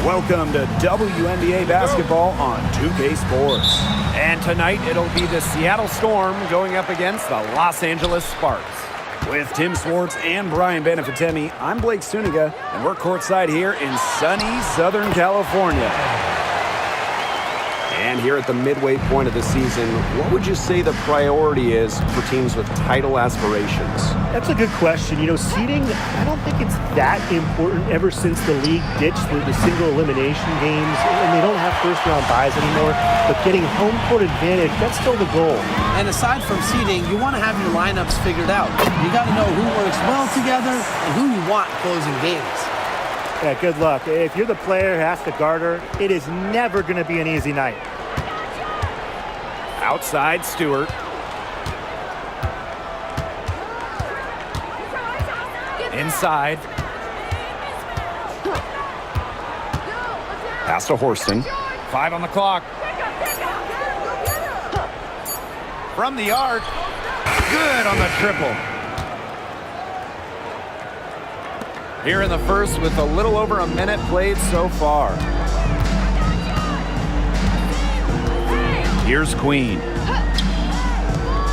Welcome to WNBA basketball on 2K Sports. And tonight it'll be the Seattle Storm going up against the Los Angeles Sparks. With Tim Swartz and Brian Benefitemi, I'm Blake Suniga, and we're courtside here in sunny Southern California. And here at the midway point of the season, what would you say the priority is for teams with title aspirations? That's a good question. You know, seeding, I don't think it's that important ever since the league ditched the single elimination games, and they don't have first-round byes anymore. But getting home court advantage, that's still the goal. And aside from seeding, you want to have your lineups figured out. You got to know who works well together and who you want closing games. Yeah, good luck. If you're the player who has to guard her, it is never going to be an easy night. Outside Stewart. Inside. Pass to Horston. 5 on the clock. From the arc. Good on the triple. Here in the first with a little over a minute played so far. Here's Queen.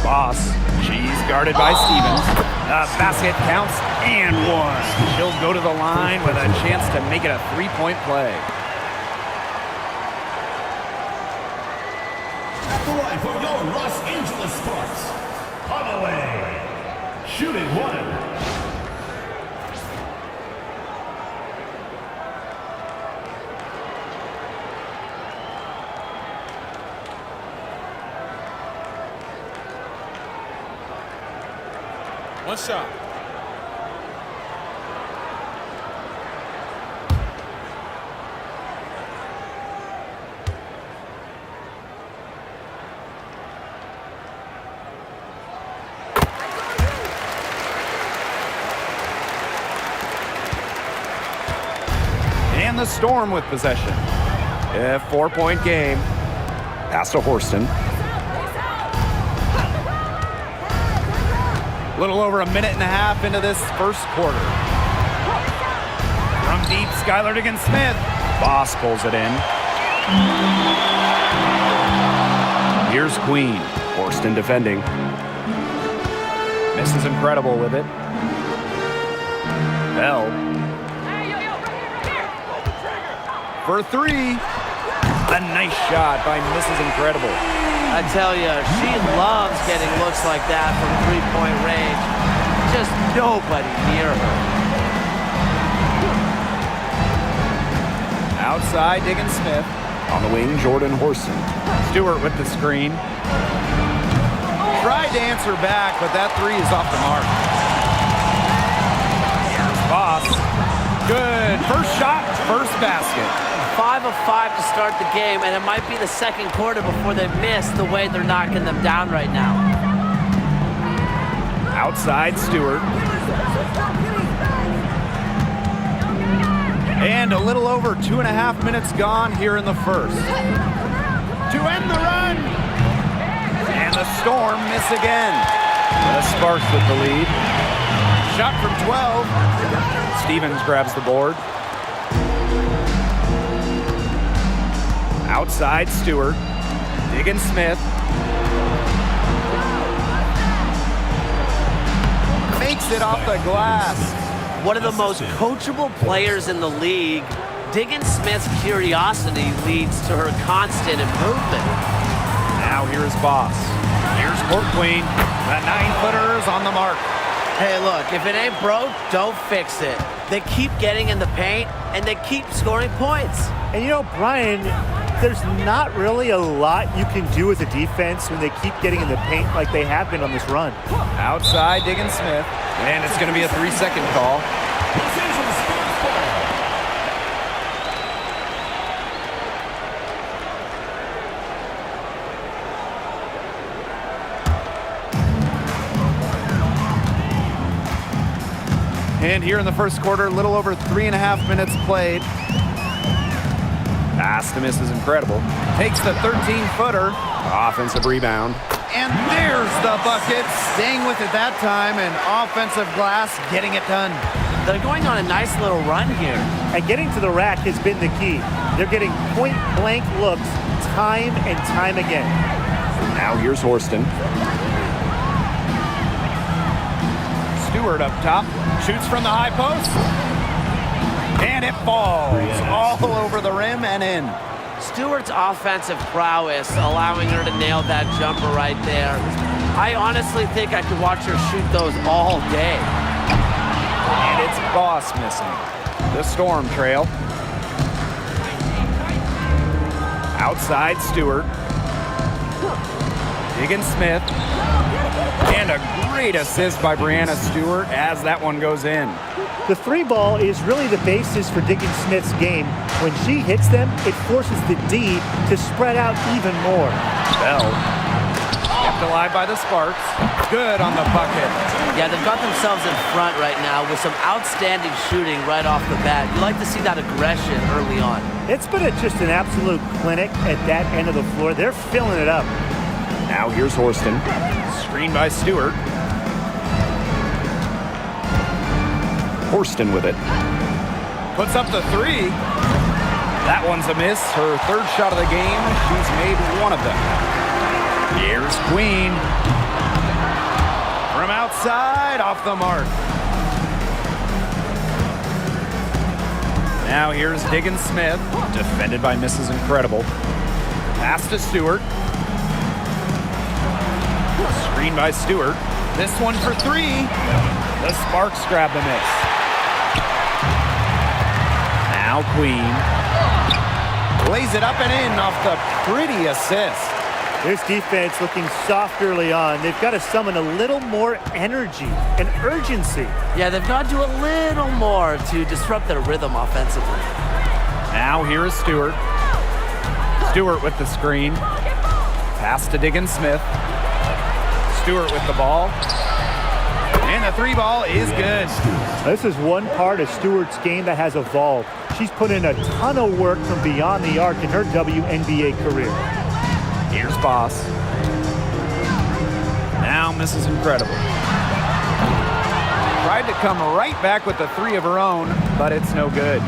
Boss. She's guarded by Stevens. The basket counts and one. She'll go to the line with a chance to make it a three-point play. The line for your Los Angeles Sparks. Holloway. Shooting one. One shot. And the Storm with possession. A 4-point game. Pass to Horston. A little over a minute and a half into this first quarter. From deep, Skylar Diggins-Smith. Boss pulls it in. Here's Queen. Horston defending. Misses incredible with it. Bell. For three. A nice shot by Mrs. Incredible. I tell you, she loves getting looks like that from three-point range. Just nobody near her. Outside, Diggins-Smith. On the wing, Jordan Horston. Stewart with the screen. Tried to answer back, but that three is off the mark. Here's Boss. Good. First shot, first basket. 5 of 5 to start the game, and it might be the second quarter before they miss the way they're knocking them down right now. Outside Stewart. And a little over 2.5 minutes gone here in the first. To end the run. And the Storm miss again. The Sparks with the lead. Shot from 12. Stevens grabs the board. Outside Stewart. Diggins-Smith. Makes it off the glass. One of the most coachable players in the league, Diggins-Smith's curiosity leads to her constant improvement. Now here's Boss. Here's Court Queen. The 9-footer is on the mark. Hey, look, if it ain't broke, don't fix it. They keep getting in the paint, and they keep scoring points. And you know, Brian, there's not really a lot you can do as a defense when they keep getting in the paint like they have been on this run. Outside Diggins-Smith. And it's going to be a 3-second call. Los Angeles Sparks ball. And here in the first quarter, a little over 3.5 minutes played. Pass to Mrs. Incredible. Takes the 13-footer. Offensive rebound. And there's the bucket. Staying with it that time, and offensive glass getting it done. They're going on a nice little run here. And getting to the rack has been the key. They're getting point-blank looks time and time again. Now here's Horston. Stewart up top. Shoots from the high post. And it falls all over the rim and in. Stewart's offensive prowess allowing her to nail that jumper right there. I honestly think I could watch her shoot those all day. And it's Boss missing. The Storm trail. Outside Stewart. Diggins-Smith. And a great assist by Brianna Stewart as that one goes in. The three ball is really the basis for Diggins-Smith's game. When she hits them, it forces the D to spread out even more. Bell. Kept alive by the Sparks. Good on the bucket. Yeah, they've got themselves in front right now with some outstanding shooting right off the bat. You like to see that aggression early on. It's been just an absolute clinic at that end of the floor. They're filling it up. Now here's Horston. Screen by Stewart. Horston with it. Puts up the three. That one's a miss. Her third shot of the game. She's made one of them. Here's Queen. From outside, off the mark. Now here's Diggins-Smith. Defended by Mrs. Incredible. Pass to Stewart. Screen by Stewart. This one for three. The Sparks grab the miss. Now Queen. Lays it up and in off the pretty assist. This defense looking soft early on. They've got to summon a little more energy and urgency. Yeah, they've got to do a little more to disrupt their rhythm offensively. Now here is Stewart. Stewart with the screen. Pass to Diggins-Smith. Stewart with the ball. And the three ball is good. This is one part of Stewart's game that has evolved. She's put in a ton of work from beyond the arc in her WNBA career. Here's Boss. Now Mrs. Incredible. Tried to come right back with the three of her own, but it's no good.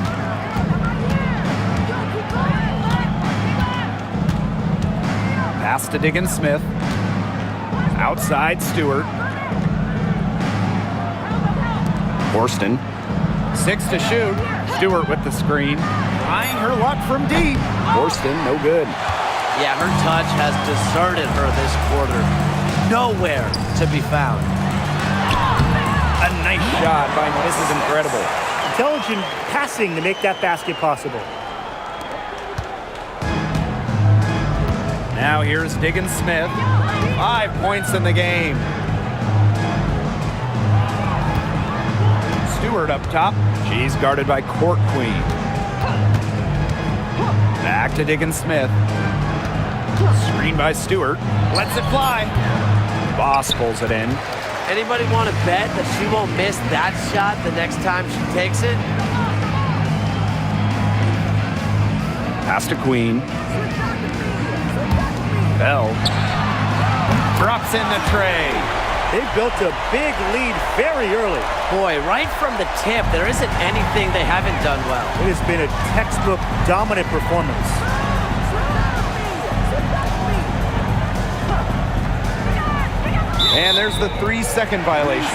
Pass to Diggins-Smith. Outside Stewart. Horston. 6 to shoot. Stewart with the screen. Trying her luck from deep. Horston, no good. Yeah, her touch has deserted her this quarter. Nowhere to be found. A nice shot by Mrs. Incredible. Intelligent passing to make that basket possible. Now here's Diggins-Smith. 5 points in the game. Stewart up top. She's guarded by Court Queen. Back to Diggins-Smith. Screen by Stewart. Lets it fly. Boss pulls it in. Anybody want to bet that she won't miss that shot the next time she takes it? Pass to Queen. Bell. Drops in the tray. They've built a big lead very early. Boy, right from the tip, there isn't anything they haven't done well. It has been a textbook dominant performance. And there's the 3-second violation.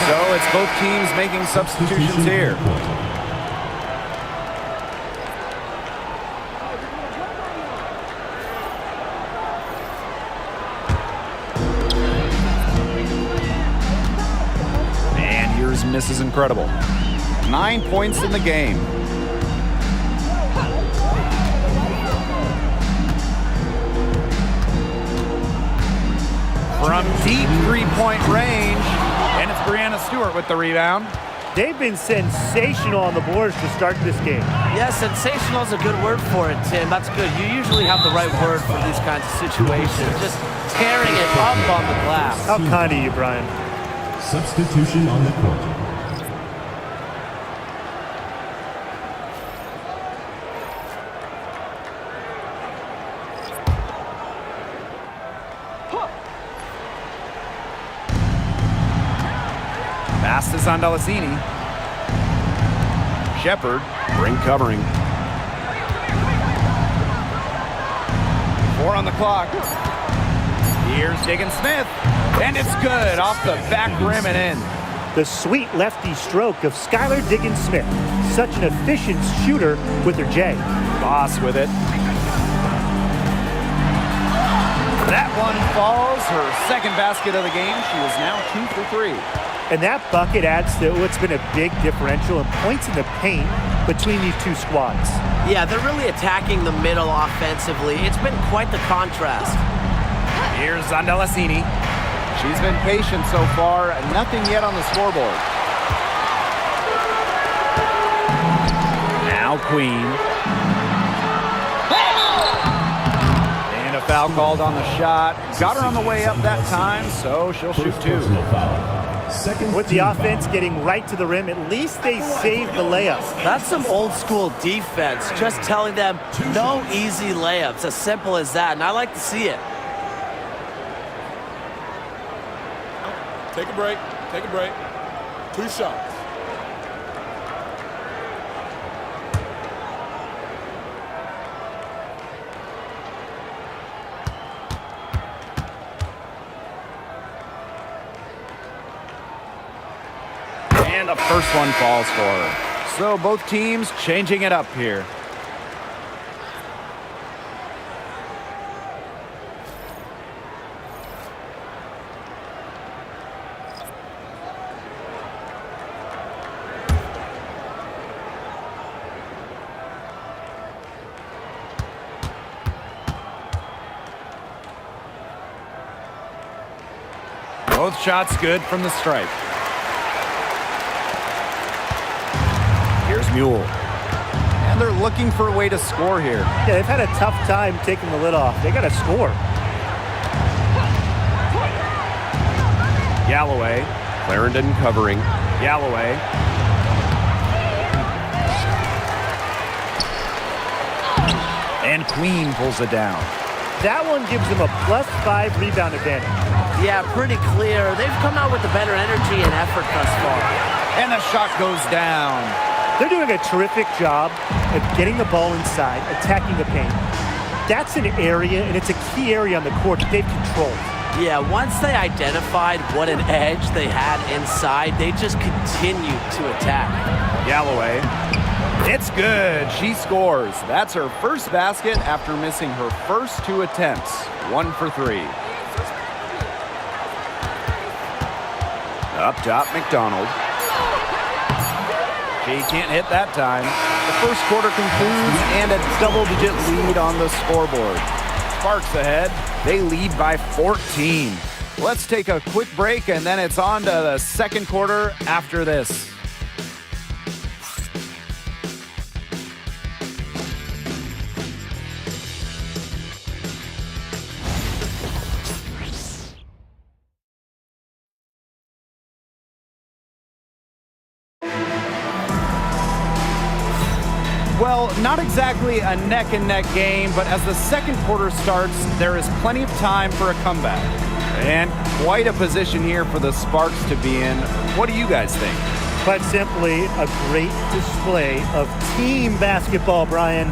So it's both teams making substitutions here. And here's Mrs. Incredible. 9 points in the game. From deep three-point range, and it's Brianna Stewart with the rebound. They've been sensational on the boards to start this game. Yeah, sensational is a good word for it, Tim. That's good. You usually have the right word for these kinds of situations. Just tearing it up on the glass. How kind of you, Brian. Substitution on the court. Pass to Sandalasini. Shepard, ring covering. 4 on the clock. Here's Diggins-Smith, and it's good off the back rim and in. The sweet lefty stroke of Skylar Diggins-Smith. Such an efficient shooter with her J. Boss with it. That one falls. Her second basket of the game. She is now 2 for 3. And that bucket adds to what's been a big differential in points in the paint between these two squads. Yeah, they're really attacking the middle offensively. It's been quite the contrast. Here's Zandalasini. She's been patient so far. Nothing yet on the scoreboard. Now Queen. And a foul called on the shot. Got her on the way up that time, so she'll shoot 2. With the offense getting right to the rim, at least they saved the layup. That's some old school defense, just telling them no easy layups, as simple as that, and I like to see it. Take a break. Take a break. 2 shots. And the first one falls for her. So both teams changing it up here. Both shots good from the stripe. Here's Mule. And they're looking for a way to score here. Yeah, they've had a tough time taking the lid off. They got to score. Galloway. Clarendon covering. Galloway. And Queen pulls it down. That one gives them a +5 rebound advantage. Yeah, pretty clear. They've come out with the better energy and effort thus far. And the shot goes down. They're doing a terrific job of getting the ball inside, attacking the paint. That's an area, and it's a key area on the court that they've controlled. Yeah, once they identified what an edge they had inside, they just continued to attack. Galloway. It's good. She scores. That's her first basket after missing her first 2 attempts. 1 for 3. Up top, McDonald. She can't hit that time. The first quarter concludes and a double-digit lead on the scoreboard. Sparks ahead. They lead by 14. Let's take a quick break, and then it's on to the second quarter after this. Well, not exactly a neck-and-neck game, but as the second quarter starts, there is plenty of time for a comeback. And quite a position here for the Sparks to be in. What do you guys think? But simply a great display of team basketball, Brian.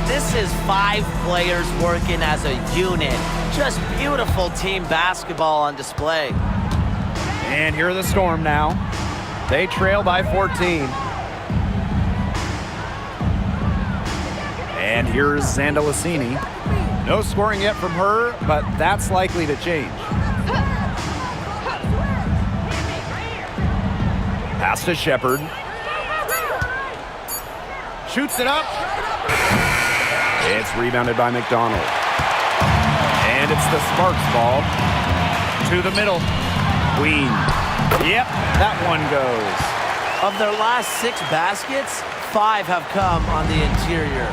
This is 5 players working as a unit. Just beautiful team basketball on display. And here are the Storm now. They trail by 14. And here's Zandalasini. No scoring yet from her, but that's likely to change. Pass to Shepard. Shoots it up. It's rebounded by McDonald. And it's the Sparks ball. To the middle. Queen. Yep, that one goes. Of their last 6 baskets, 5 have come on the interior.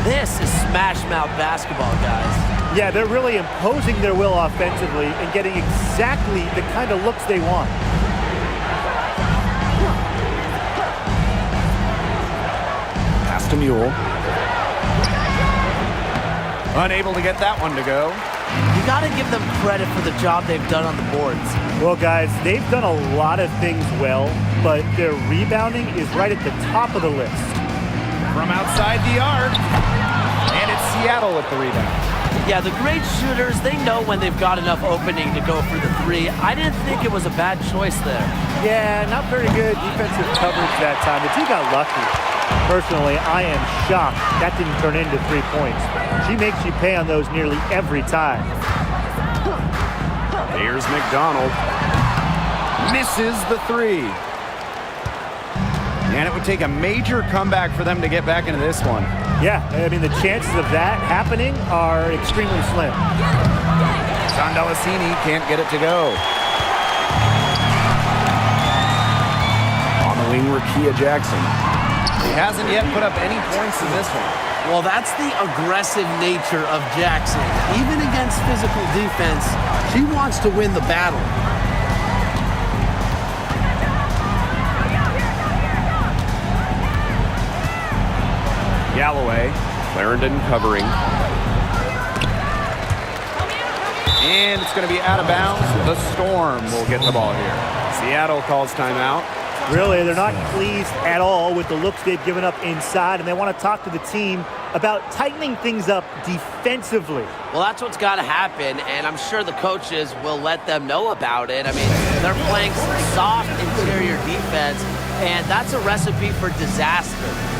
This is smash-mouth basketball, guys. Yeah, they're really imposing their will offensively and getting exactly the kind of looks they want. Pass to Mule. Unable to get that one to go. You got to give them credit for the job they've done on the boards. Well, guys, they've done a lot of things well, but their rebounding is right at the top of the list. From outside the arc, and it's Seattle with the rebound. Yeah, the great shooters, they know when they've got enough opening to go for the three. I didn't think it was a bad choice there. Yeah, not very good defensive coverage that time. The team got lucky. Personally, I am shocked that didn't turn into 3 points. She makes you pay on those nearly every time. Here's McDonald. Misses the three. And it would take a major comeback for them to get back into this one. Yeah, I mean, the chances of that happening are extremely slim. Sandalasini can't get it to go. On the wing, Rakia Jackson. He hasn't yet put up any points in this one. Well, that's the aggressive nature of Jackson. Even against physical defense, she wants to win the battle. Galloway, Clarendon covering. And it's going to be out of bounds. The Storm will get the ball here. Seattle calls timeout. Really, they're not pleased at all with the looks they've given up inside, and they want to talk to the team about tightening things up defensively. Well, that's what's got to happen, and I'm sure the coaches will let them know about it. I mean, they're playing some soft interior defense, and that's a recipe for disaster.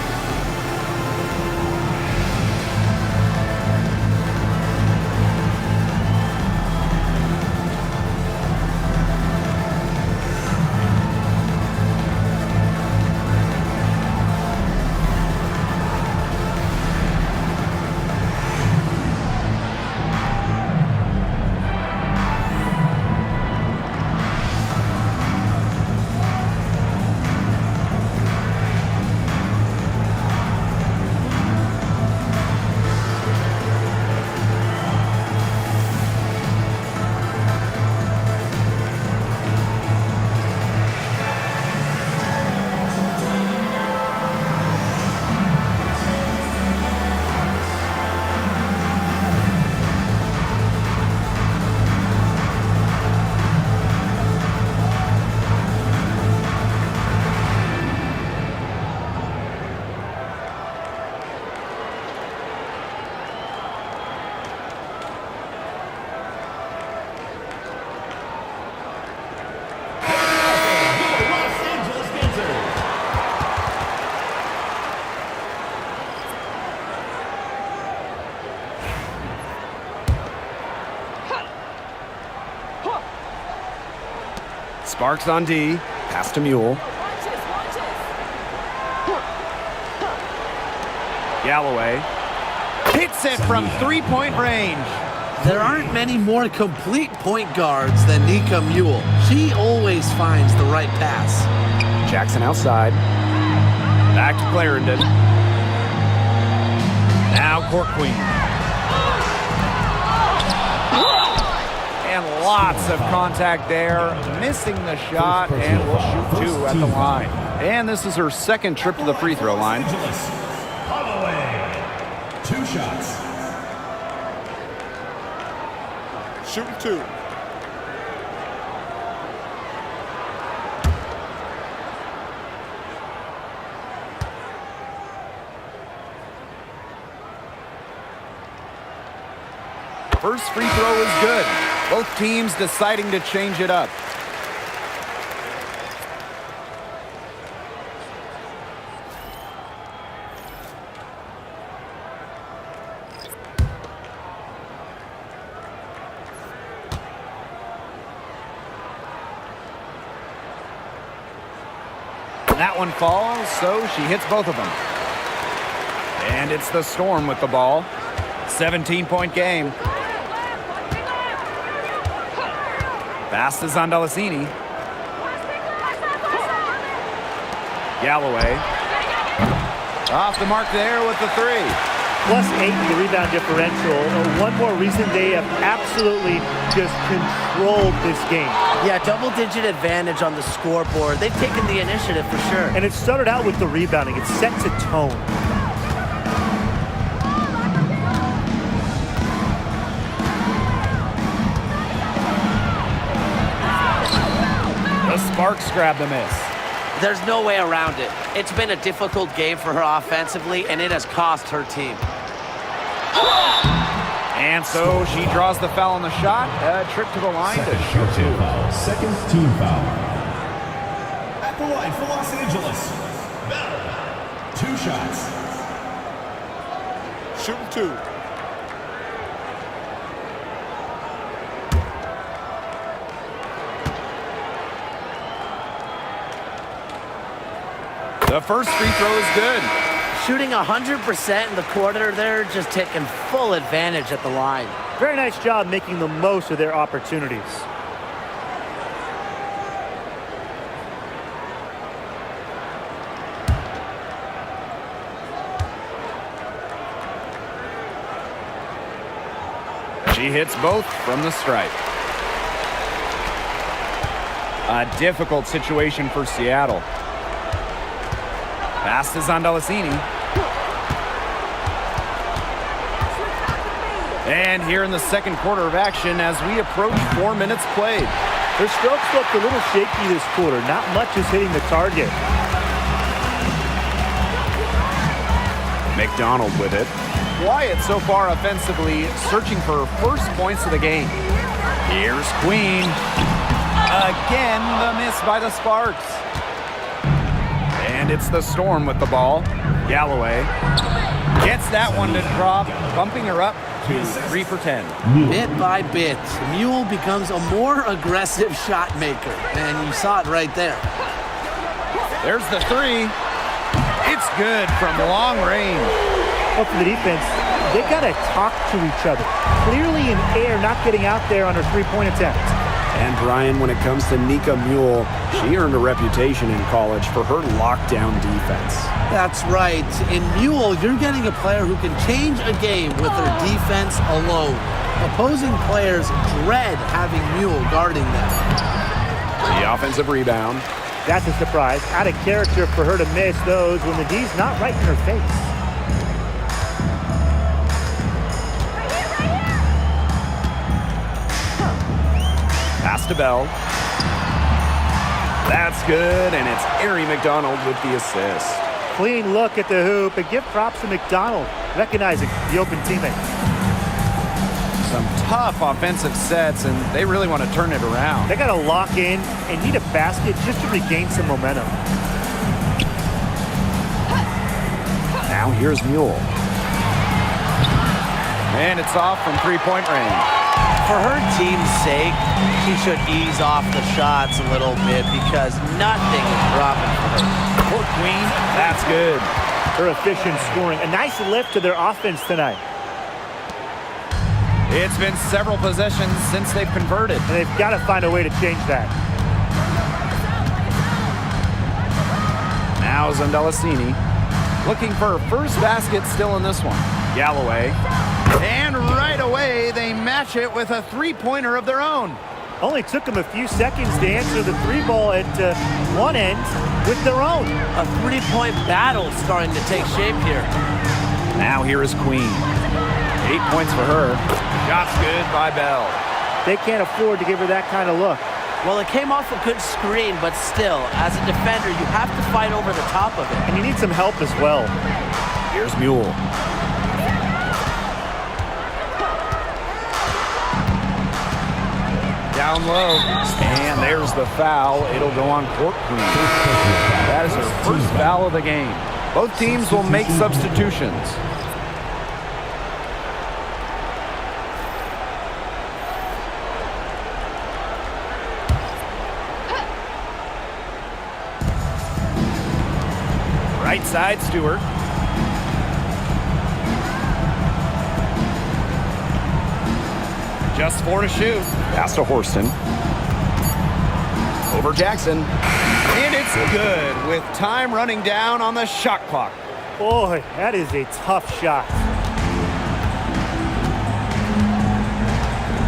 Sparks on D. Pass to Mule. Galloway hits it from three-point range. There aren't many more complete point guards than Nika Mule. She always finds the right pass. Jackson outside. Back to Clarendon. Now Court Queen. And lots of contact there. Missing the shot, and will shoot two at the line. And this is her second trip to the free throw line. Holloway, 2 shots. Shooting 2. First free throw is good. Both teams deciding to change it up. That one falls, so she hits both of them. And it's the Storm with the ball. 17-point game. Pass to Zandalasini. Galloway. Off the mark there with the three. +8 in the rebound differential. One more reason they have absolutely just controlled this game. Yeah, double-digit advantage on the scoreboard. They've taken the initiative for sure. And it started out with the rebounding. It sets a tone. The Sparks grab the miss. There's no way around it. It's been a difficult game for her offensively, and it has cost her team. And so she draws the foul on the shot. A trip to the line to shoot two. Second team foul. At the line for Los Angeles. Bell. 2 shots. Shooting 2. The first free throw is good. Shooting 100% in the quarter, they're just taking full advantage at the line. Very nice job making the most of their opportunities. She hits both from the stripe. A difficult situation for Seattle. Pass is on Delacini. And here in the second quarter of action as we approach 4 minutes played. Their strokes looked a little shaky this quarter. Not much is hitting the target. McDonald with it. Quiet so far offensively, searching for first points of the game. Here's Queen. Again, the miss by the Sparks. And it's the Storm with the ball. Galloway gets that one to drop, bumping her up to 3 for 10. Bit by bit, Mule becomes a more aggressive shot maker, and you saw it right there. There's the 3. It's good from long range. Well, for the defense, they got to talk to each other. Clearly in air, not getting out there on her three-point attempt. And Brian, when it comes to Nika Mule, she earned a reputation in college for her lockdown defense. That's right. In Mule, you're getting a player who can change a game with their defense alone. Opposing players dread having Mule guarding them. The offensive rebound. That's a surprise. Out of character for her to miss those when the D's not right in her face. Pass to Bell. That's good, and it's Ari McDonald with the assist. Clean look at the hoop, and give props to McDonald, recognizing the open teammate. Some tough offensive sets, and they really want to turn it around. They got to lock in and need a basket just to regain some momentum. Now here's Mule. And it's off from three-point range. For her team's sake, she should ease off the shots a little bit because nothing is dropping for her. For Queen, that's good. Her efficient scoring. A nice lift to their offense tonight. It's been several possessions since they've converted. And they've got to find a way to change that. Now Zondelacini looking for her first basket still in this one. Galloway. And right away, they match it with a three-pointer of their own. Only took them a few seconds to answer the three ball at one end with their own. A three-point battle starting to take shape here. Now here is Queen. 8 points for her. Shots good by Bell. They can't afford to give her that kind of look. Well, it came off a good screen, but still, as a defender, you have to fight over the top of it. And you need some help as well. Here's Mule. Down low. And there's the foul. It'll go on court Queen. That is her first foul of the game. Both teams will make substitutions. Right side, Stewart. Just 4 to shoot. Pass to Horston. Over Jackson. And it's good with time running down on the shot clock. Boy, that is a tough shot.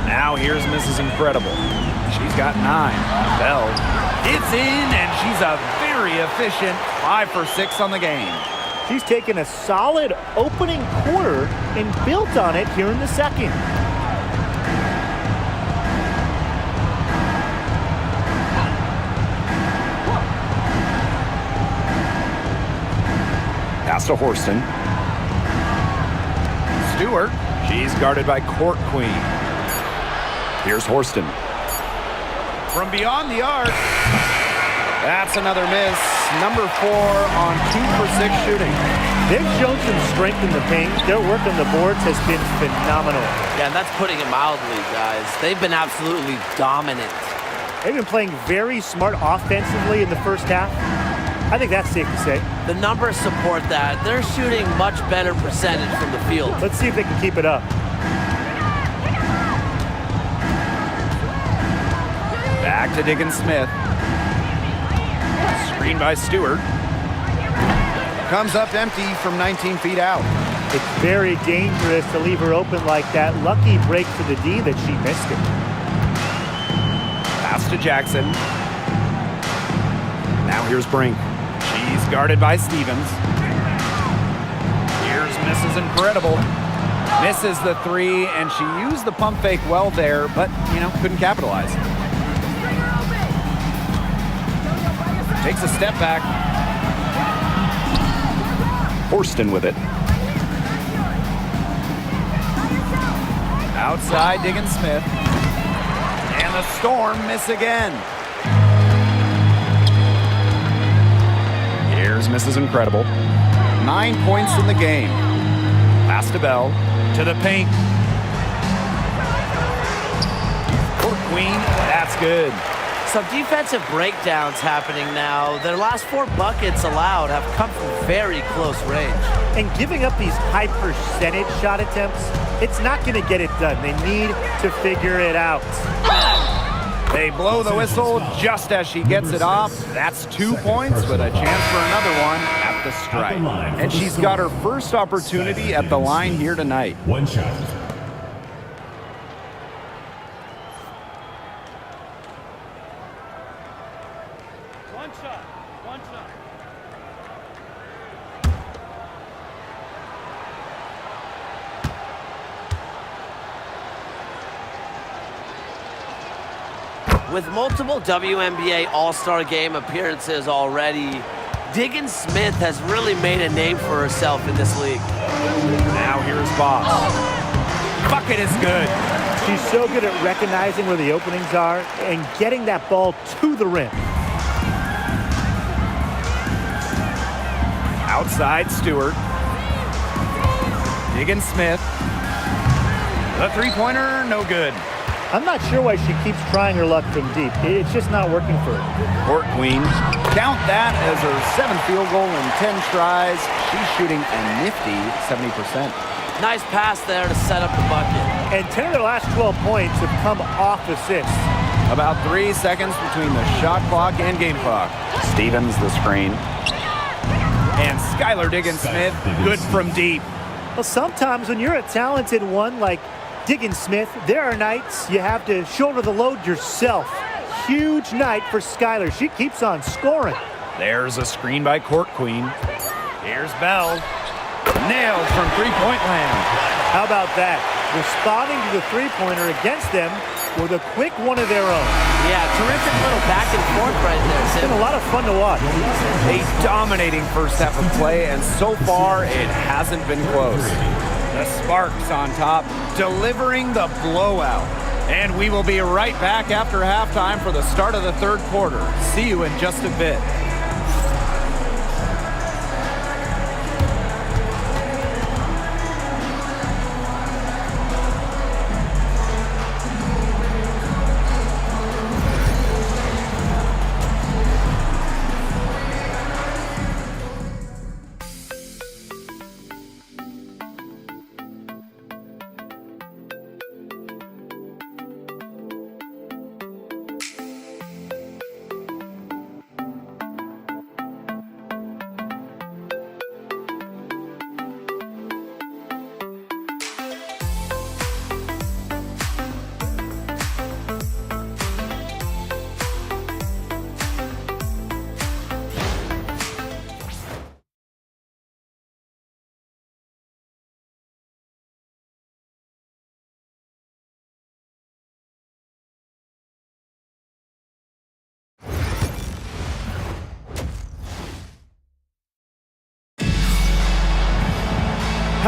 Now here's Mrs. Incredible. She's got 9. Bell. It's in, and she's a very efficient 5 for 6 on the game. She's taken a solid opening quarter and built on it here in the second. Pass to Horston. Stewart. She's guarded by Court Queen. Here's Horston. From beyond the arc. That's another miss. Number 4 on 2 for 6 shooting. They've shown some strength in the paint. Their work on the boards has been phenomenal. Yeah, and that's putting it mildly, guys. They've been absolutely dominant. They've been playing very smart offensively in the first half. I think that's safe to say. The numbers support that. They're shooting much better percentage from the field. Let's see if they can keep it up. Back to Diggins-Smith. Screen by Stewart. Comes up empty from 19 feet out. It's very dangerous to leave her open like that. Lucky break for the D that she missed it. Pass to Jackson. Now here's Brink. She's guarded by Stevens. Here's Mrs. Incredible. Misses the 3, and she used the pump fake well there, but, couldn't capitalize. Takes a step back. Horston with it. Outside Diggins-Smith. And the Storm miss again. Here's Mrs. Incredible. 9 points in the game. Pass to Bell. To the paint. Court Queen. That's good. Some defensive breakdowns happening now. Their last 4 buckets allowed have come from very close range. And giving up these high percentage shot attempts, it's not going to get it done. They need to figure it out. They blow the whistle just as she gets it off. That's 2 points with a chance for another one at the stripe. And she's got her first opportunity at the line here tonight. One shot. One shot. With multiple WNBA All-Star Game appearances already, Diggins-Smith has really made a name for herself in this league. Now here's Boss. Bucket is good. She's so good at recognizing where the openings are and getting that ball to the rim. Outside Stewart. Diggins-Smith. The three-pointer, no good. I'm not sure why she keeps trying her luck from deep. It's just not working for her. Court Queen. Count that as her 7th field goal in 10 tries. She's shooting a nifty 70%. Nice pass there to set up the bucket. And 10 of their last 12 points have come off assists. About 3 seconds between the shot clock and game clock. Stevens the screen. And Skylar Diggins-Smith, good from deep. Well, sometimes when you're a talented one like Diggins-Smith, there are nights you have to shoulder the load yourself. Huge night for Skylar. She keeps on scoring. There's a screen by Court Queen. Here's Bell. Nailed from three-point land. How about that? Responding to the three-pointer against them with a quick one of their own. Yeah, terrific little back and forth right there, It's Tim. been a lot of fun to watch. A dominating first half of play, and so far it hasn't been close. The Sparks on top, delivering the blowout. And we will be right back after halftime for the start of the third quarter. See you in just a bit.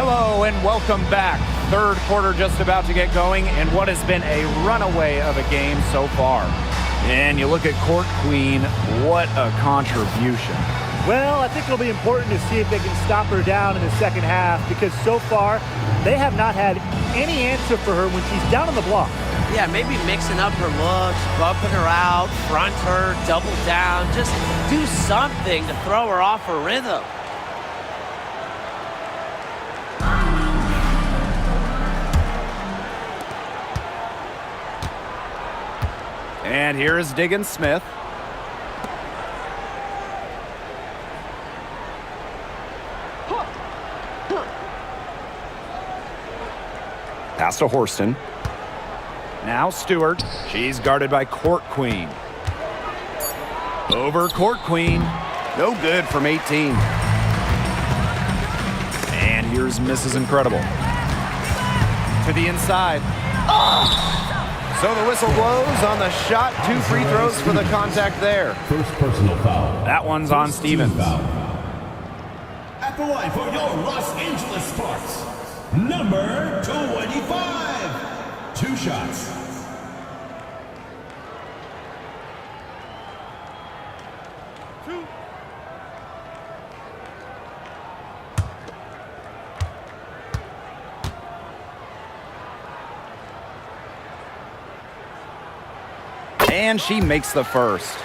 Hello and welcome back. Third quarter just about to get going in what has been a runaway of a game so far. And you look at Court Queen, what a contribution. Well, I think it'll be important to see if they can stop her down in the second half because so far they have not had any answer for her when she's down on the block. Yeah, maybe mixing up her looks, bumping her out, front her, double down. Just do something to throw her off her rhythm. And here is Diggins Smith. Pass to Horston. Now Stewart. She's guarded by Court Queen. Over Court Queen. No good from 18. And here's Mrs. Incredible. To the inside. So the whistle blows on the shot. 2 free throws for the contact there. First personal foul. That one's on First Stevens. team foul. At the line for your Los Angeles Sparks, number 25. 2 shots. And she makes the first.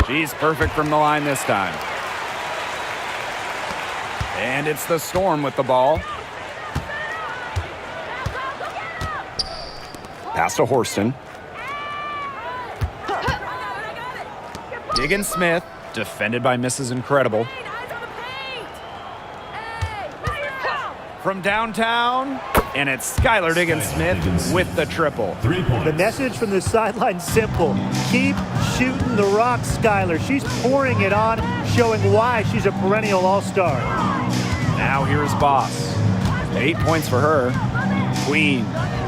She's perfect from the line this time. And it's the Storm with the ball. Pass to Horston. Diggins Smith, defended by Mrs. Incredible. From downtown, and it's Skylar Diggins Smith with the triple. 3 points. The message from the sideline simple. Keep shooting the rock, Skylar. She's pouring it on, showing why she's a perennial all-star. Now here's Boss. 8 points for her. Queen.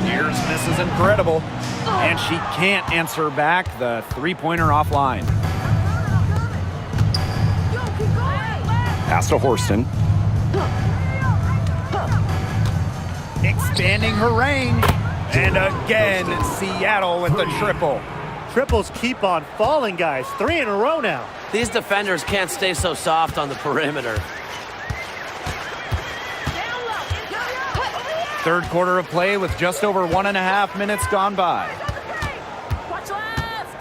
Here's Mrs. Incredible. And she can't answer back the three-pointer offline. Pass to Horston. Expanding her range. And again, Seattle with the triple. Triples keep on falling, guys. 3 in a row now. These defenders can't stay so soft on the perimeter. Third quarter of play with just over 1.5 minutes gone by.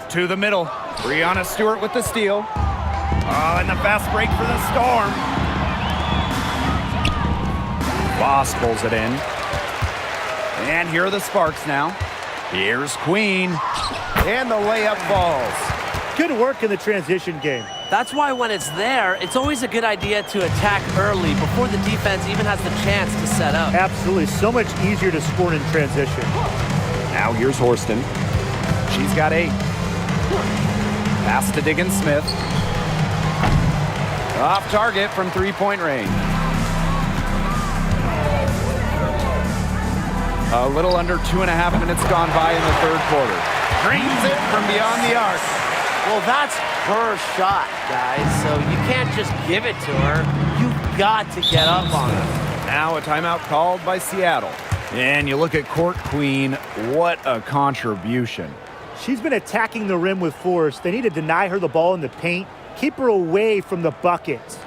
To the middle. Breanna Stewart with the steal. Oh, and the fast break for the Storm. Boss pulls it in. And here are the Sparks now. Here's Queen. And the layup falls. Good work in the transition game. That's why when it's there, it's always a good idea to attack early before the defense even has the chance to set up. Absolutely. So much easier to score in transition. Now here's Horston. She's got 8. Pass to Diggins Smith. Off target from three-point range. A little under 2.5 minutes gone by in the third quarter. Drains it from beyond the arc. Well, that's her shot, guys, so you can't just give it to her. You've got to get up on her. Now a timeout called by Seattle. And you look at Court Queen, what a contribution. She's been attacking the rim with force. They need to deny her the ball in the paint, keep her away from the buckets.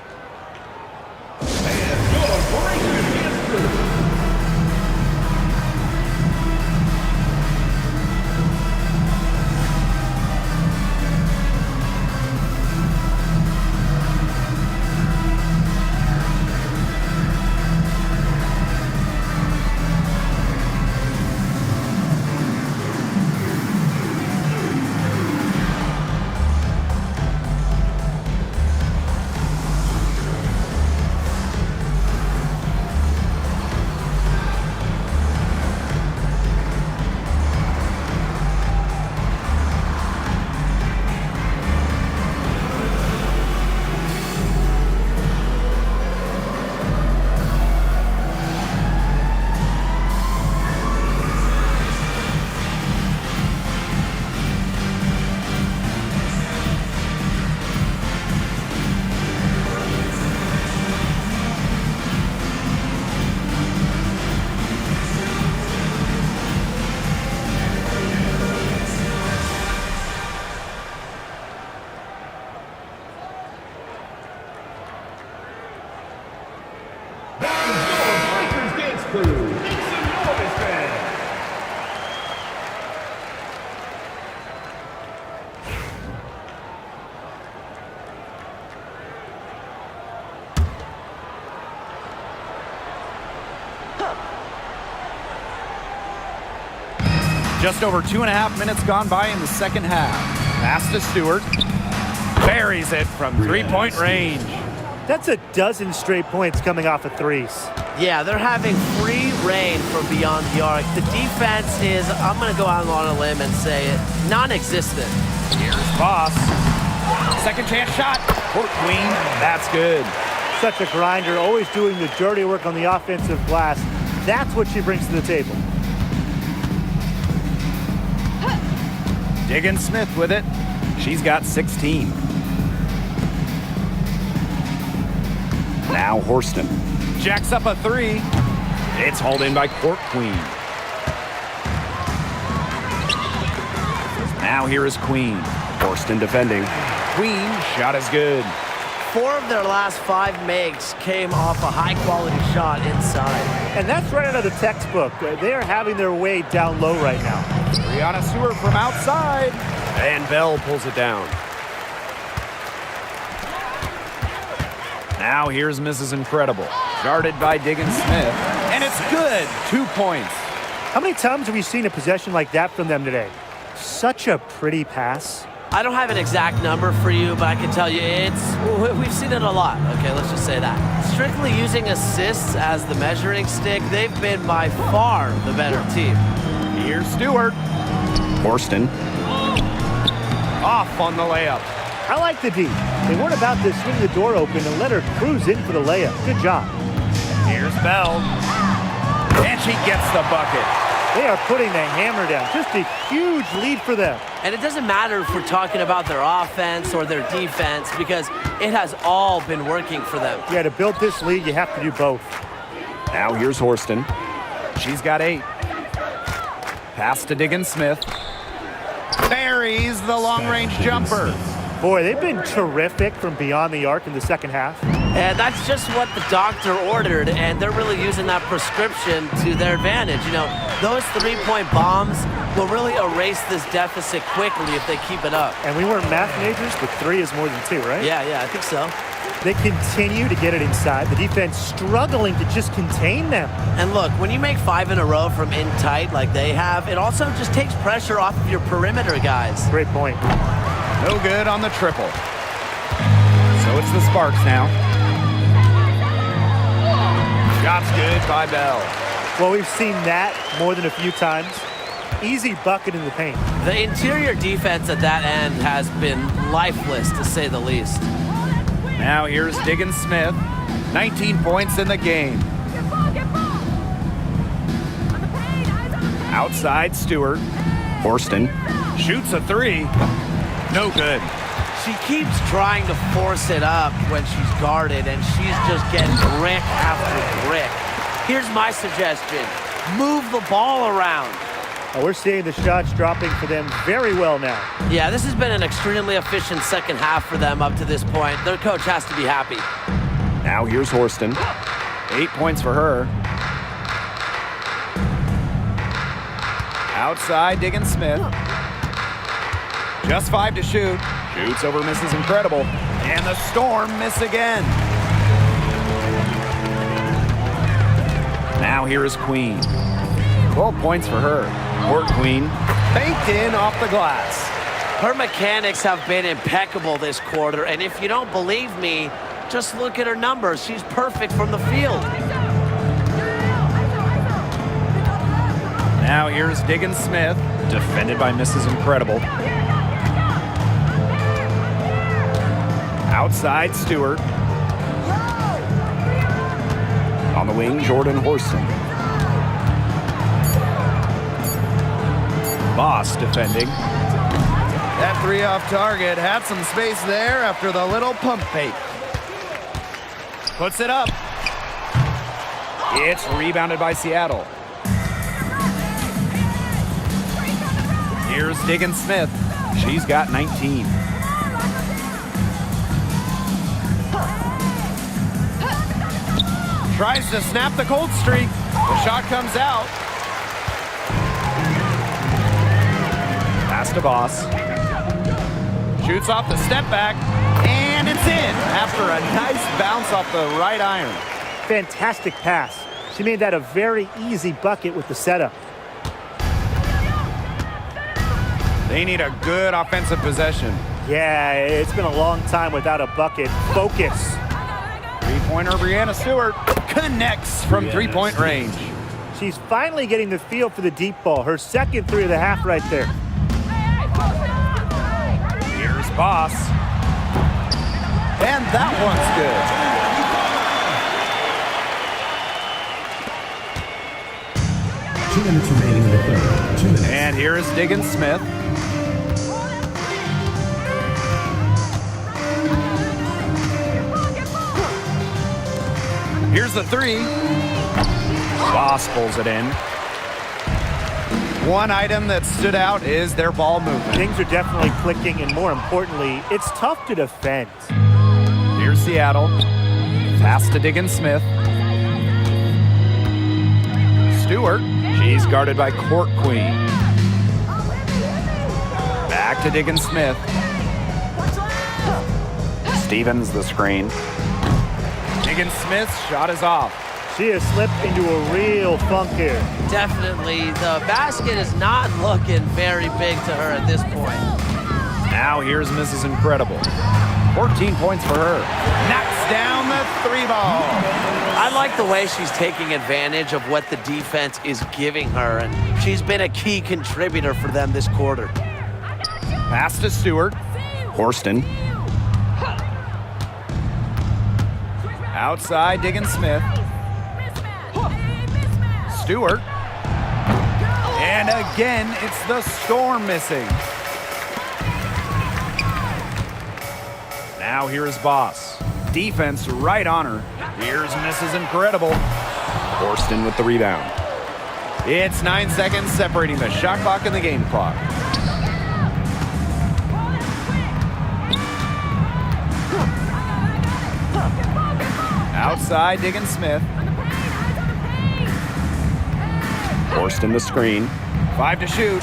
Just over 2.5 minutes gone by in the second half. Pass to Stewart. Buries it from three-point range. That's a dozen straight points coming off of threes. Yeah, they're having free reign from beyond the arc. The defense is, I'm going to go out on a limb and say it, non-existent. Here's Boss. Second chance shot. Court Queen. That's good. Such a grinder, always doing the dirty work on the offensive glass. That's what she brings to the table. Diggins Smith with it. She's got 16. Now Horston. Jacks up a three. It's hauled in by Court Queen. Now here is Queen. Horston defending. Queen, shot is good. 4 of their last 5 makes came off a high-quality shot inside. And that's right out of the textbook. They are having their way down low right now. Brianna Stewart from outside. And Bell pulls it down. Now here's Mrs. Incredible. Guarded by Diggins Smith. And it's good. 2 points. How many times have we seen a possession like that from them today? Such a pretty pass. I don't have an exact number for you, but I can tell you we've seen it a lot. Okay, let's just say that. Strictly using assists as the measuring stick, they've been by far the better team. Here's Stewart. Horston. Off on the layup. I like the D. They weren't about to swing the door open and let her cruise in for the layup. Good job. Here's Bell. And she gets the bucket. They are putting the hammer down. Just a huge lead for them. And it doesn't matter if we're talking about their offense or their defense because it has all been working for them. Yeah, to build this lead, you have to do both. Now here's Horston. She's got 8. Pass to Diggins Smith. Buries the long-range jumper. Boy, they've been terrific from beyond the arc in the second half. And that's just what the doctor ordered, and they're really using that prescription to their advantage. You know, those 3-point bombs will really erase this deficit quickly if they keep it up. And we weren't math majors, but 3 is more than 2, right? Yeah, I think so. They continue to get it inside. The defense struggling to just contain them. And look, when you make 5 in a row from in tight like they have, it also just takes pressure off of your perimeter guys. Great point. No good on the triple. So it's the Sparks now. Shot's good by Bell. Well, we've seen that more than a few times. Easy bucket in the paint. The interior defense at that end has been lifeless, to say the least. Now here's Diggins Smith. 19 points in the game. Outside Stewart. Horston shoots a 3. No good. She keeps trying to force it up when she's guarded, and she's just getting brick after brick. Here's my suggestion. Move the ball around. Well, we're seeing the shots dropping for them very well now. Yeah, this has been an extremely efficient second half for them up to this point. Their coach has to be happy. Now here's Horston. 8 points for her. Outside Diggins Smith. Just 5 to shoot. Shoots over Mrs. Incredible. And the Storm miss again. Now here is Queen. 12 points for her. Court Queen. Baked in off the glass. Her mechanics have been impeccable this quarter, and if you don't believe me, just look at her numbers. She's perfect from the field. Now here's Diggins Smith. Defended by Mrs. Incredible. Outside Stewart. On the wing, Jordan Horston. Boss defending. That 3 off target had some space there after the little pump fake. Puts it up. It's rebounded by Seattle. Here's Diggins Smith. She's got 19. Tries to snap the cold streak. The shot comes out. Pass to Boss. Shoots off the step back. And it's in after a nice bounce off the right iron. Fantastic pass. She made that a very easy bucket with the setup. They need a good offensive possession. Yeah, it's been a long time without a bucket. Focus. Three-pointer, Breanna Stewart connects from three-point range. She's finally getting the feel for the deep ball. Her second three of the half right there. Here's Boss. And that one's good. 2 minutes remaining in the third. 2 minutes. And here is Diggins Smith. Here's the three. Boss pulls it in. One item that stood out is their ball movement. Things are definitely clicking, and more importantly, it's tough to defend. Here's Seattle. Pass to Diggins Smith. Stewart. She's guarded by Court Queen. Back to Diggins Smith. Stevens the screen. Diggins Smith's shot is off. She has slipped into a real funk here. Definitely, the basket is not looking very big to her at this point. Now here's Mrs. Incredible. 14 points for her. Knocks down the three ball. I like the way she's taking advantage of what the defense is giving her, and she's been a key contributor for them this quarter. Pass to Stewart. Horston. Outside, Diggins Smith. Stewart. And again, it's the Storm missing. Now here's Boss. Defense right on her. Here's Mrs. Incredible. Horston with the rebound. It's 9 seconds separating the shot clock and the game clock. Outside, Diggins Smith. Horston the screen. 5 to shoot.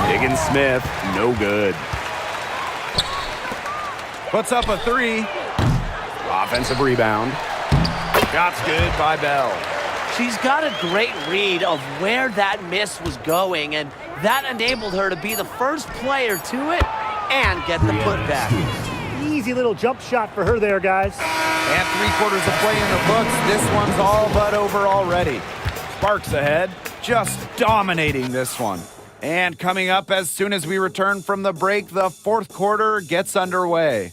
Diggins Smith, no good. Puts up a three. Offensive rebound. Shot's good by Bell. She's got a great read of where that miss was going, and that enabled her to be the first player to it and get the putback. Easy little jump shot for her there, guys. And 3/4 of play in the books. This one's all but over already. Sparks ahead, just dominating this one. And coming up as soon as we return from the break, the fourth quarter gets underway.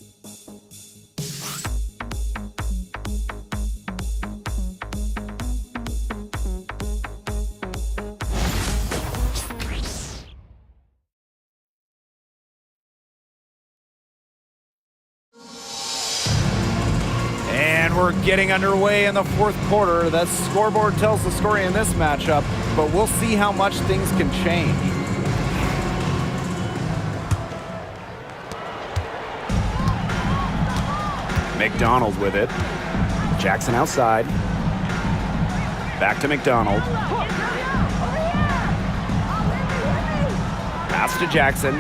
And we're getting underway in the fourth quarter. The scoreboard tells the story in this matchup, but we'll see how much things can change. McDonald with it. Jackson outside. Back to McDonald. Pass to Jackson.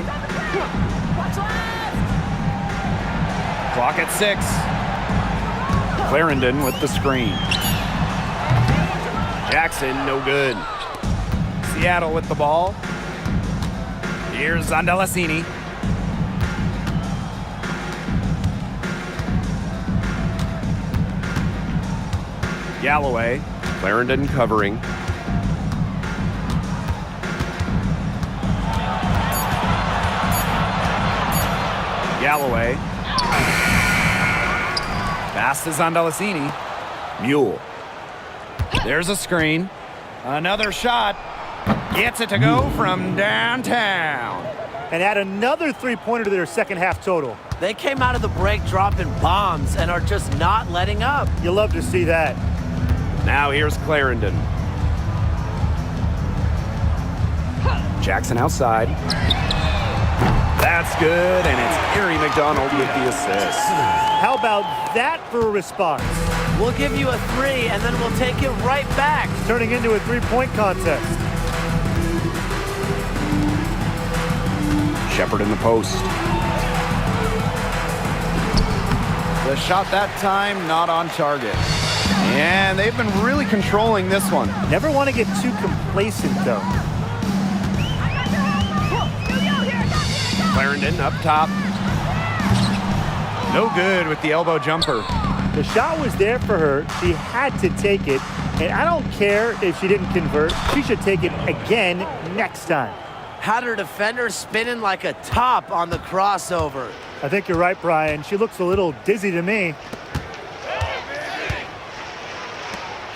Clock at 6. Clarendon with the screen. Jackson, no good. Seattle with the ball. Here's Zandalasini. Galloway. Clarendon covering. Galloway. Pass to Zandalasini. Mule. There's a screen. Another shot. Gets it to go from downtown. And add another three-pointer to their second half total. They came out of the break dropping bombs and are just not letting up. You love to see that. Now here's Clarendon. Jackson outside. That's good, and it's Erie McDonald with the assist. How about that for a response? We'll give you a three, and then we'll take it right back. Turning into a three-point contest. Shepard in the post. The shot that time, not on target. And they've been really controlling this one. Never want to get too complacent, though. Clarendon up top. No good with the elbow jumper. The shot was there for her. She had to take it. And I don't care if she didn't convert. She should take it again next time. Had her defender spinning like a top on the crossover. I think you're right, Brian. She looks a little dizzy to me.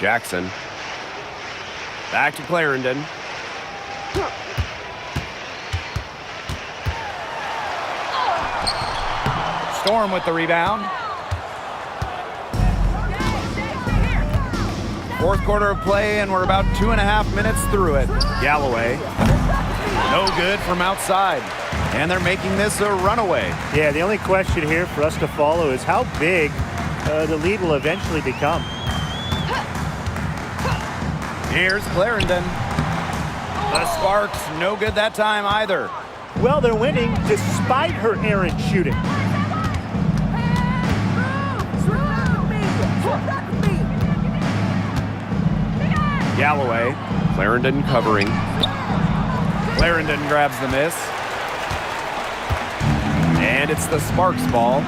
Jackson. Back to Clarendon. Storm with the rebound. Fourth quarter of play, and we're about 2.5 minutes through it. Galloway. No good from outside. And they're making this a runaway. Yeah, the only question here for us to follow is how big the lead will eventually become. Here's Clarendon. The Sparks, no good that time either. Well, they're winning despite her errant shooting. Galloway. Clarendon covering. Clarendon grabs the miss. And it's the Sparks ball.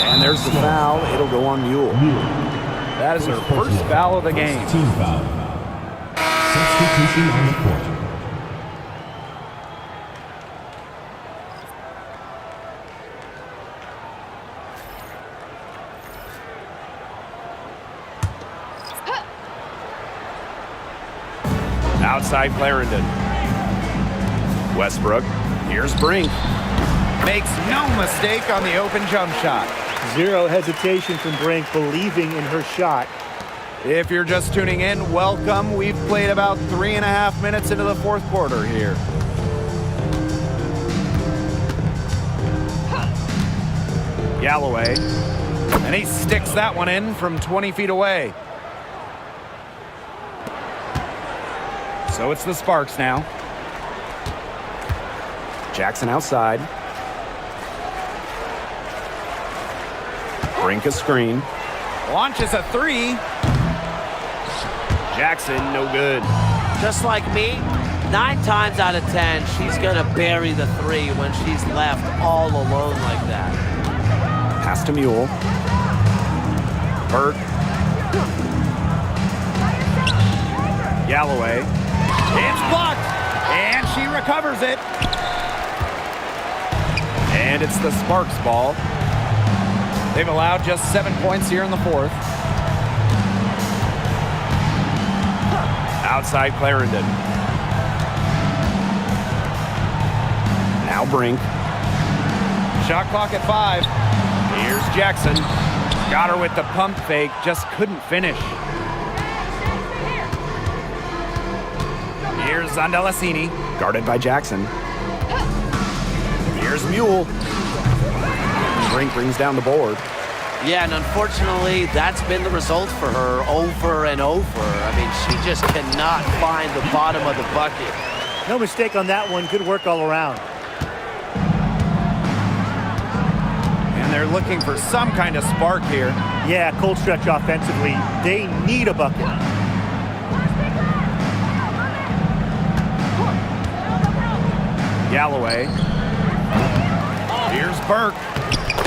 And there's the foul. It'll go on Mule. That is her first foul of the game. Team foul. Substitution on the court. Outside Clarendon. Westbrook. Here's Brink. Makes no mistake on the open jump shot. Zero hesitation from Brink, believing in her shot. If you're just tuning in, welcome. We've played about 3.5 minutes into the fourth quarter here. Galloway. And he sticks that one in from 20 feet away. So it's the Sparks now. Jackson outside. Brink a screen. Launches a three. Jackson, no good. Just like me, 9 times out of 10, she's going to bury the three when she's left all alone like that. Pass to Mule. Burt. Galloway. It's blocked. And she recovers it. And it's the Sparks ball. They've allowed just 7 points here in the fourth. Outside Clarendon. Now Brink. Shot clock at 5. Here's Jackson. Got her with the pump fake, just couldn't finish. Here's Zandalacini, guarded by Jackson. Here's Mule. Brink brings down the board. Yeah, and unfortunately, that's been the result for her over and over. I mean, she just cannot find the bottom of the bucket. No mistake on that one. Good work all around. And they're looking for some kind of spark here. Yeah, cold stretch offensively. They need a bucket. Galloway. Here's Burke.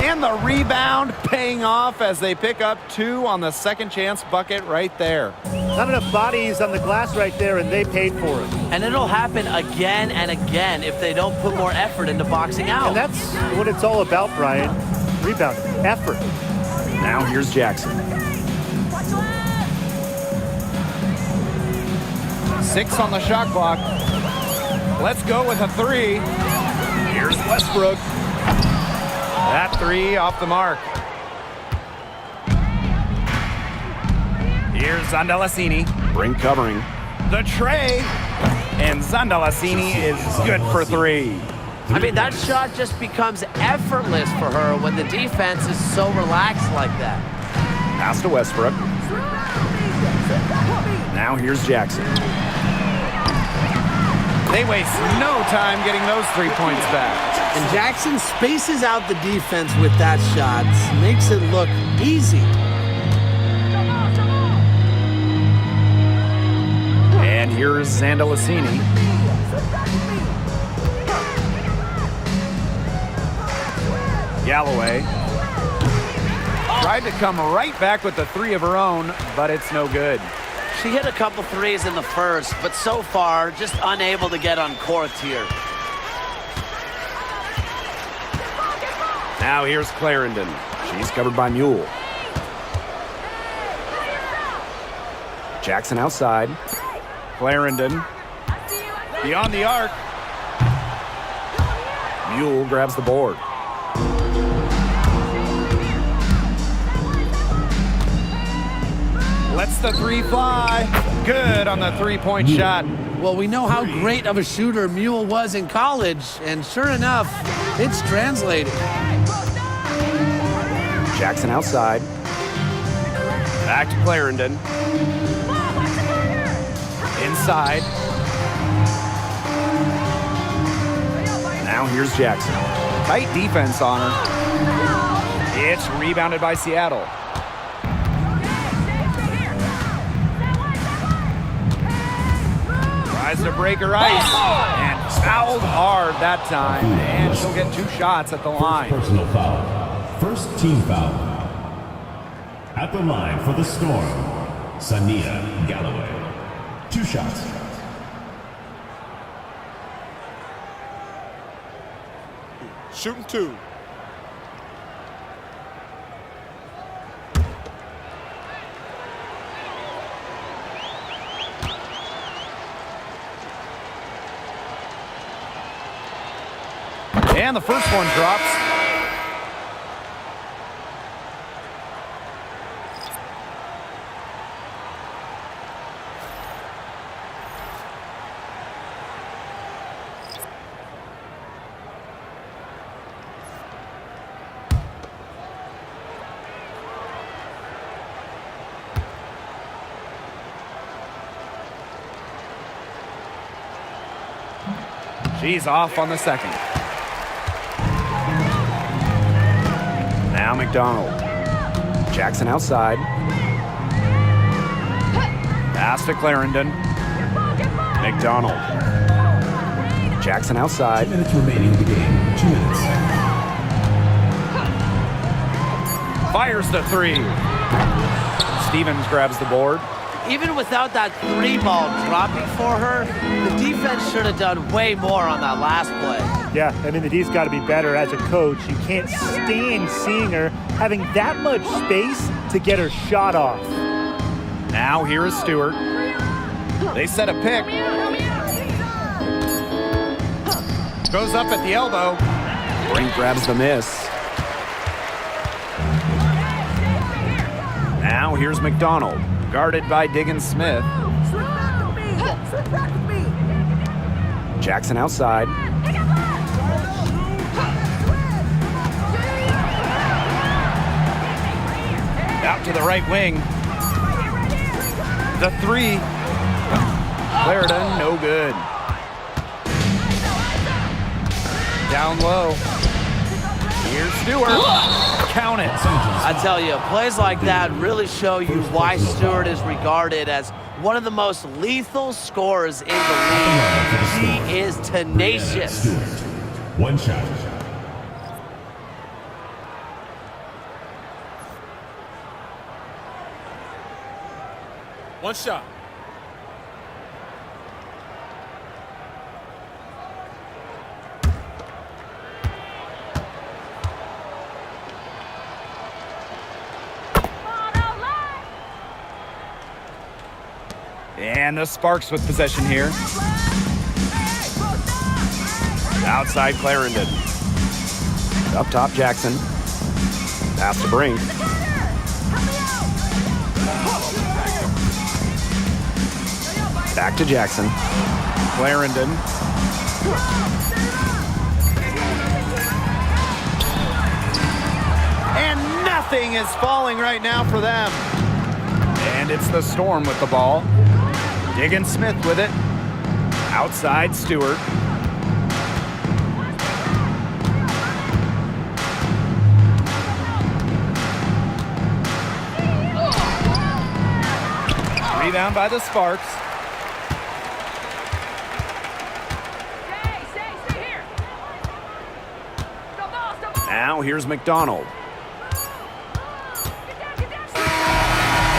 And the rebound paying off as they pick up 2 on the second chance bucket right there. Not enough bodies on the glass right there, and they paid for it. And it'll happen again and again if they don't put more effort into boxing out. And that's what it's all about, Brian. Rebound, effort. Now here's Jackson. 6 on the shot clock. Let's go with a 3. Here's Westbrook. That 3 off the mark. Here's Zandalacini. Brink covering. The tray. And Zandalacini is good for 3. I mean, that shot just becomes effortless for her when the defense is so relaxed like that. Pass to Westbrook. Now here's Jackson. They waste no time getting those 3 points back. And Jackson spaces out the defense with that shot, makes it look easy. And here's Zandalicini. Galloway tried to come right back with the 3 of her own, but it's no good. She hit a couple threes in the first, but so far, just unable to get uncorked here. Now here's Clarendon. She's covered by Mule. Jackson outside. Clarendon beyond the arc. Mule grabs the board. Lets the 3 fly. Good on the 3-point shot. Well, we know how great of a shooter Mule was in college, and sure enough, it's translated. Jackson outside. Back to Clarendon. Inside. Now here's Jackson. Tight defense on her. It's rebounded by Seattle. Tries to break her ice and fouled hard that time, and she'll get 2 shots at the line. Personal foul. First team foul. At the line for the Storm, Sania Galloway. 2 shots. Shooting 2. And the first one drops. She's off on the second. Now McDonald. Jackson outside. Pass to Clarendon. McDonald. Jackson outside. 2 minutes remaining in the game. 2 minutes. Fires the 3. Stevens grabs the board. Even without that 3 ball dropping for her, the defense should have done way more on that last play. Yeah, I mean, the D's got to be better as a coach. You can't stand seeing her having that much space to get her shot off. Now here is Stewart. They set a pick. Goes up at the elbow. Brink grabs the miss. Now here's McDonald, guarded by Diggins Smith. Jackson outside. Out to the right wing. The 3. Clarendon, no good. Down low. Here's Stewart. Count it. I tell you, plays like that really show you why Stewart is regarded as one of the most lethal scorers in the league. He is tenacious. Stewart. 1 shot. One shot. And the Sparks with possession here. Outside Clarendon. Up top Jackson. Pass to Brink. Back to Jackson. Clarendon. And nothing is falling right now for them. And it's the Storm with the ball. Diggins Smith with it. Outside Stewart. Rebound by the Sparks. Now here's McDonald.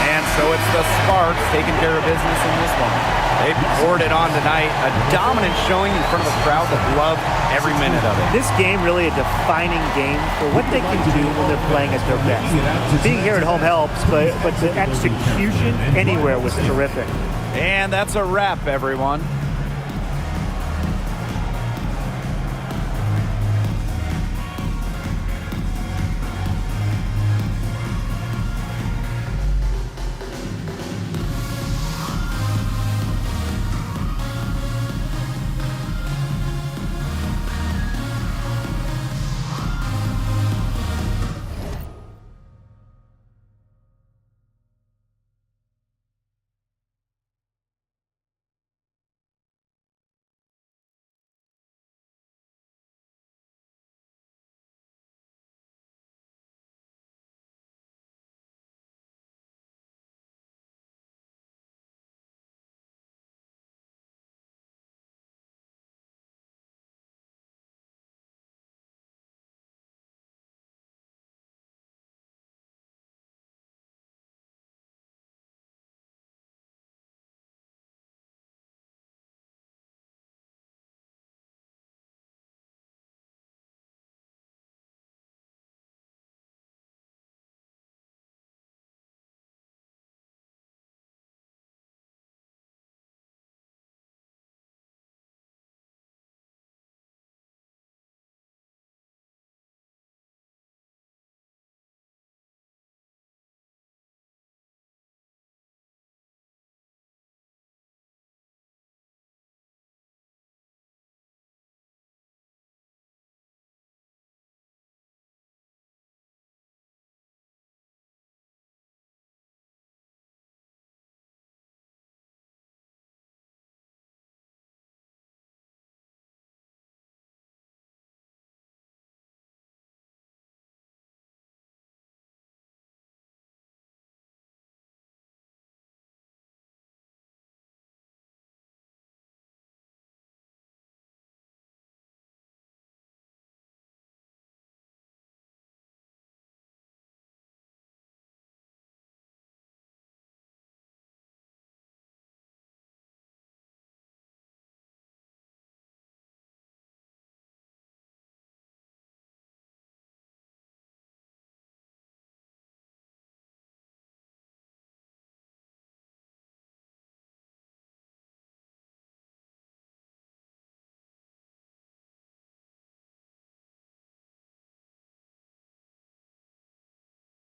And so it's the Sparks taking care of business in this one. They poured it on tonight. A dominant showing in front of a crowd that loved every minute of it. This game really a defining game for what they can do when they're playing at their best. Being here at home helps, but the execution anywhere was terrific. And that's a wrap, everyone.